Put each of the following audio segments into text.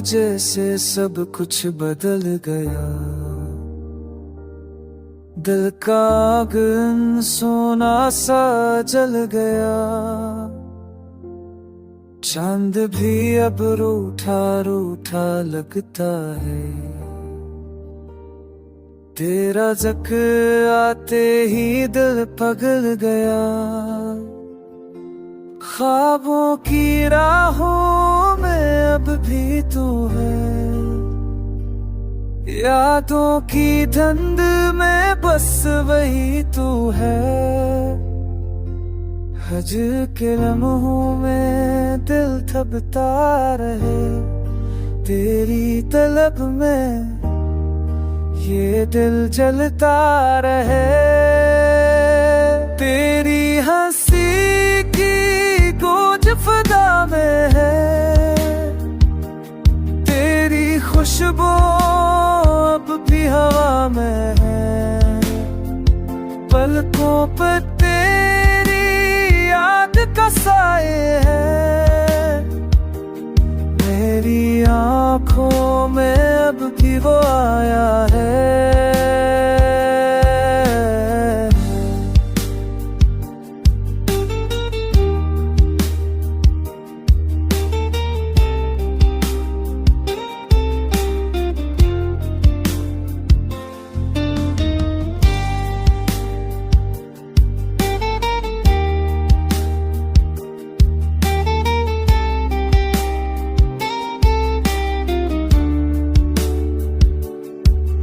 जैसे सब कुछ बदल गया। दिल का आंगन सोना सा जल गया। चांद भी अब रूठा रूठा लगता है। तेरा ज़िक्र आते ही दिल पगल गया। ख्वाबों की राहों में अब भी तू है। यादों की धुंध में बस वही तू है। हजर के लम्हों में दिल थकता रहे। तेरी तलब में ये दिल जलता रहे। तेरी हंसी की गूंज फिजा में है। तेरी खुशबू अब भी हवा में है। पलकों पर तेरी याद का साए है। मेरी आँखों में अब भी वो आया है।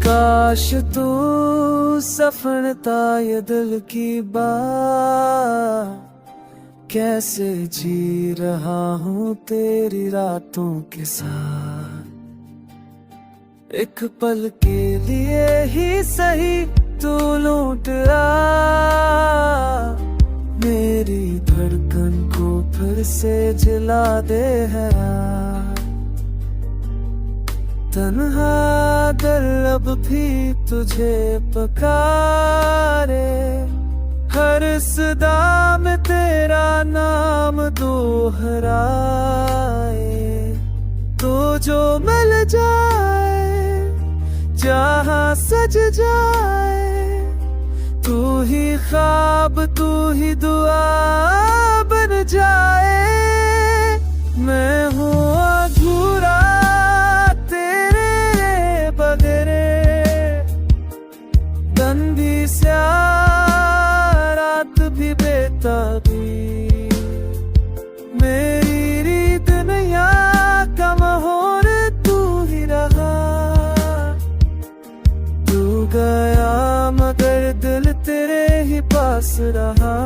काश तू सफलता ये दिल की बात। कैसे जी रहा हूँ तेरी रातों के साथ। एक पल के लिए ही सही तू लौट आ। मेरी धड़कन को फिर से जला दे है। तन्हा दिल अब भी तुझे पुकारे। हर सदा में तेरा नाम दोहराए। तो जो मिल जाए जहाँ सज जाए। तू ही ख्वाब तू ही दुआ बन जाए। मैं हूँ अधूरा रात भी बेताबी। मेरी रीत नैया का मोहर तू ही रहा। तू गया मगर दिल तेरे ही पास रहा।